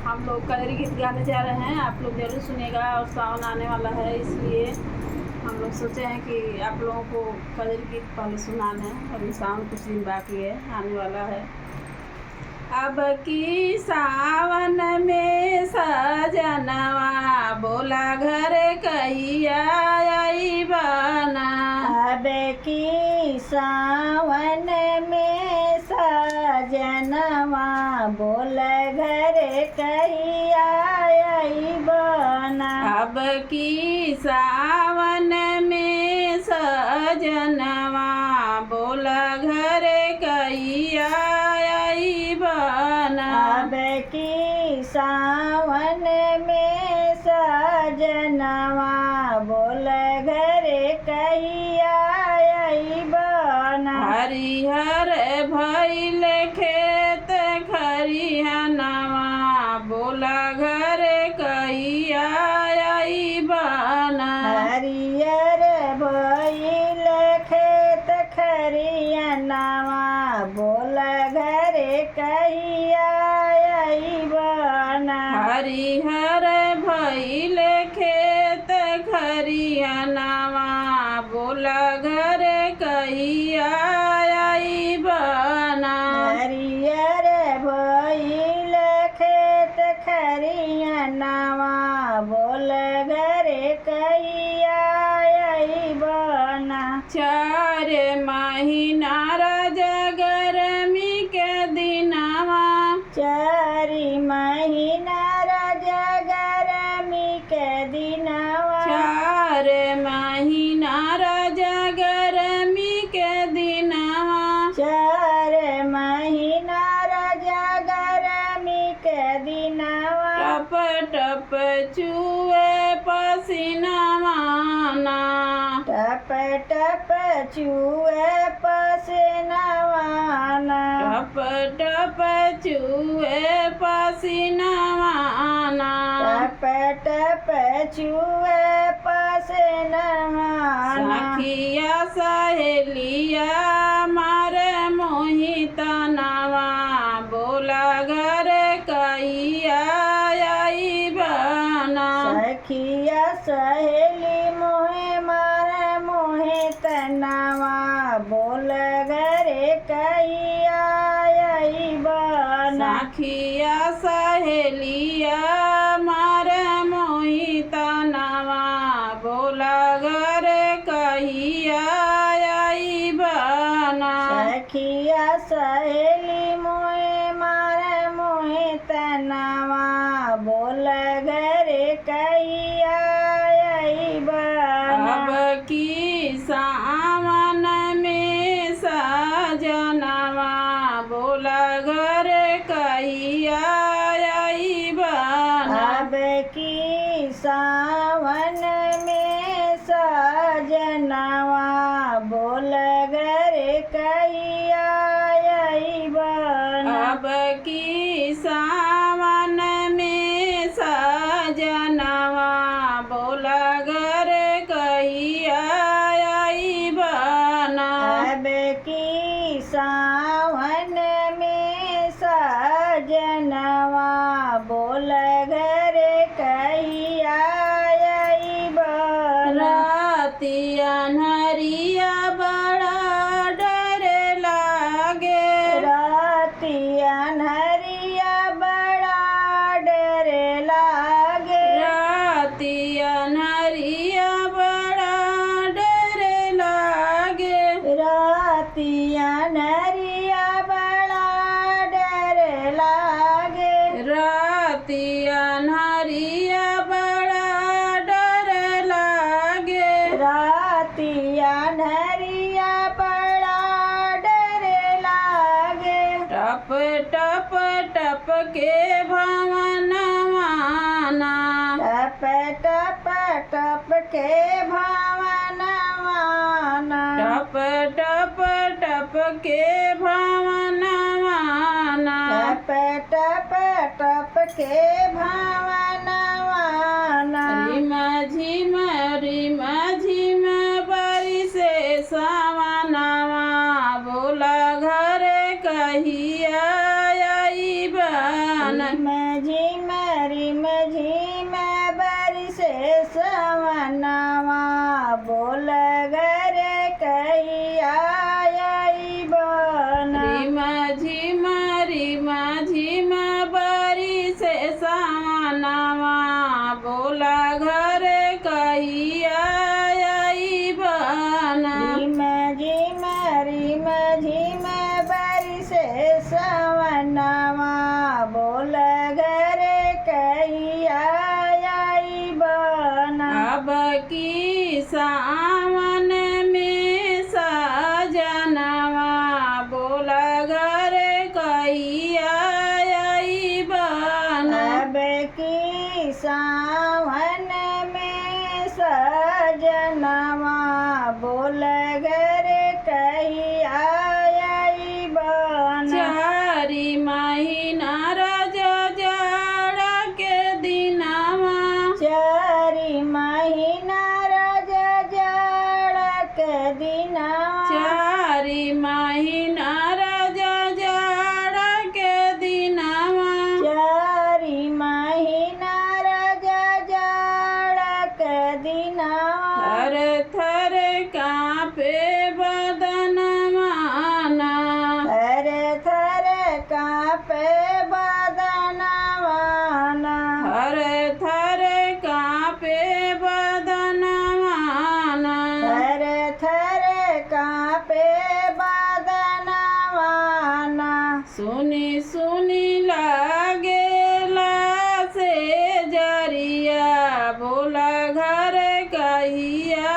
हम लोग कजरी गीत गाने जा रहे हैं, आप लोग ज़रूर सुनिएगा। और सावन आने वाला है, इसलिए हम लोग सोचे हैं कि आप लोगों को कजरी गीत पहले सुना दें। अभी सावन कुछ दिन बाकी है, आने वाला है। अब की सावन में सजनवा बोला घर कहिया आई बना। अब की सावन में सजनवा बोल घर कहिया आई बना। अब की सावन में सजनवा बोला घर कहिया आई बना। अब की सावन में सजनवा बोल घर कहिया आई बना। हरिहर भइल खेत खरिहनवा बोला घर कहिया आई बना। हरियर भइल खेत खरिहनवा बोल घर कहिया आई बना। हरिहर भइल खेत खरिहनवा बोला घर कहिया आई बना। हरियर भइल खेत खरिहनवा बोल घर कहिया आई बना। 4 महीना गरमी के दिनवा 4 महीना राजा गरमी के दिनवा। 4 महीना गरमी के दिनवा 4 महीना राजा गरमी के दिनवा। टप टप चुए पसीनावा ना। टप टप चुए पसीनावा ना। टप टप चुए पसीनावा ना। टप टप चुए पसीनावा ना। सखिया सहेलिया मारे मोहितनवा बोला घर कहिया आई बना। सखिया सहेली मोहे मारे मोहे तनवा बोल घर कहिया आई बना। सखिया सहेलिया मारे मोहितनवा बोला घर कहिया आई बना। सखिया सहेली मोहे मारे मोहे तनवा बोल घर कहिया आई बना। अब की सावन में सजनवा बोला घर कहिया आई बना। अब की सावन में सजनवा बोल घर कहिया आई बना। अब की सावन में सजनवा बोला घर कहिया आई बना। अब की सावन में सजनवा बोल घर कहिया आई बना। राती अन्हरिया बड़ा डर लागे। राती अन्हरिया बड़ा डर लागे। राती अन्हरिया बड़ा डर लागे। राती अन्हरिया बड़ा डर लागे। राती अन्हरिया बड़ा डर लागे। राती अन्हरिया बड़ा डर लागे। टप टप टप के भवनवा ना। टप टप टप के भवनवा ना। टप टप टप के भवनवा ना। टप टप टप के भवनवा ना। रिम झिम बरिसे सावनवा बोला घर कहिया आई बना। रिम झिम बरसे सवनवा बोल घर कहिया अइबन। रिम झिम बरसे सवनवा बोल घर कहिया अइबन। रिम झिम बरसे सवनवा बोल घर कहिया अइबन। अब की सावन में सजनवा बोल घर कहिया अइबन। अब की सावन में सजनवा बोल घर कहिया अइबन। चारि महीना रज जाड़ के दिनवा। चारि महीना रज जाड़ के दिनवा। चारि महीना रज जाड़ के दिनवा। चारि महीना रज जाड़ के दिनवा। थर थर कांपे बदनवा ना। थर थर कांपे बदनवा ना। थर थर कांपे बदनवा ना। थर थर कांपे बदनवा ना। सुनी सुनी लागेला से जरिया बोला घर कहिया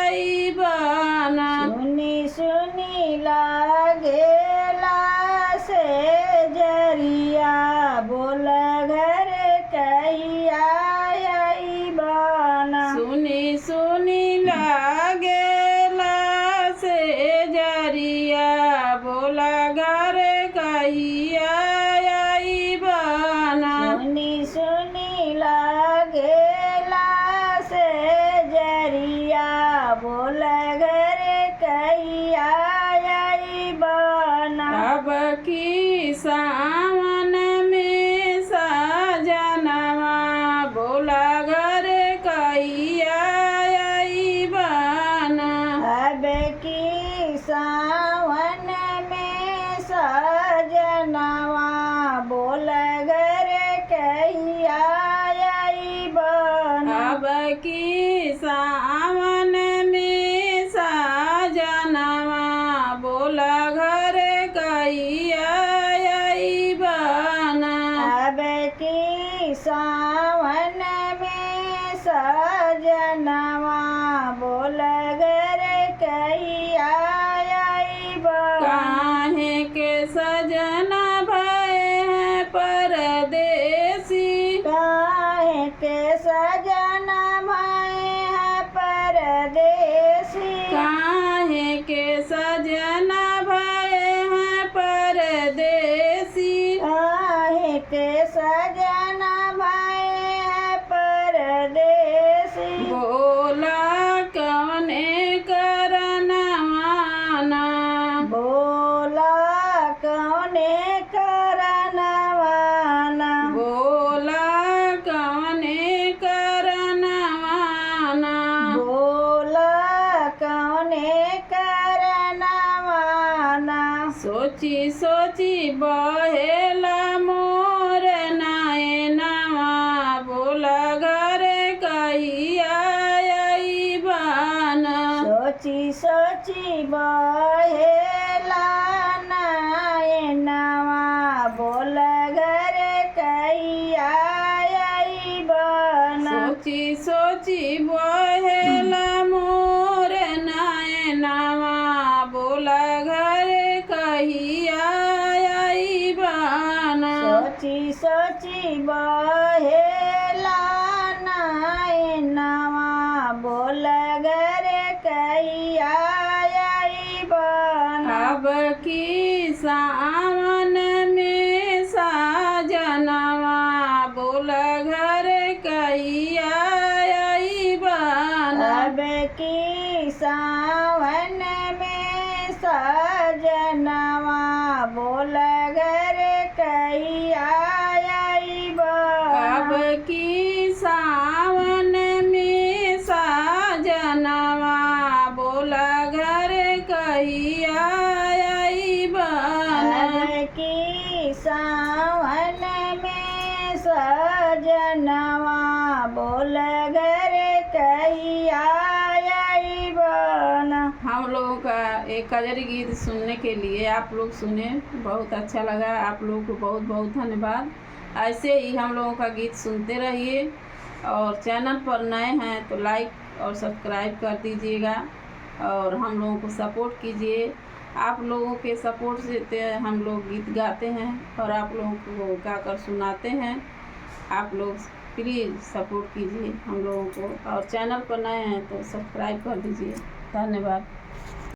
अइबन। सुनी सुनी लागेला से जरिया बोल घर कहिया अइबन। सुनी सुनी लागेला से जरिया बोला घर कहिया अइबन। सुनी सुनी लागेला से जरिया बोल घर कहिया अइबन। अब की सावन में सजनवा बोला घर कहिया अइबन। अब की सावन में सजनवा बोल घर कहिया अइबन। अब की सावन में सजनवा बोला घर कहिया अइबन। अब की सावन में सजनवा बोल घर कहिया अइबन। काहे के सजना भय है परदेसी। काहे के सजना भय है परदेसी। काहे के सजना भय है परदेसी। काहे के सजना भय है परदेसी। बोला कवने करनवा ना। बोला कौने करनवा ना। बोला कवने करनवा ना। बोला कौने करनवा ना। सोची सोची बहेला मोर नयनवा बोला घर कहिया अइबन। सोची सोची बहेला नयनवा बोल घर कहिया अइबन। सोची सोची बहेला मोर नयनवा बोला घर कहिया अइबन। सोची सोची बहेला नयनवा बोल घर कहिया अइबन। अब की सावन में सजनवा बोला घर कहिया अइबन। अब की सावन में सजनवा बोल घर कहिया सावन में सजनवा बोल घर कहिया अइबन। हम लोगों का एक कजरी गीत सुनने के लिए आप लोग सुने, बहुत अच्छा लगा। आप लोगों को बहुत बहुत धन्यवाद। ऐसे ही हम लोगों का गीत सुनते रहिए और चैनल पर नए हैं तो लाइक और सब्सक्राइब कर दीजिएगा और हम लोगों को सपोर्ट कीजिए। आप लोगों के सपोर्ट से हम लोग गीत गाते हैं और आप लोगों को गाकर सुनाते हैं। आप लोग प्लीज़ सपोर्ट कीजिए हम लोगों को और चैनल पर नए हैं तो सब्सक्राइब कर दीजिए। धन्यवाद।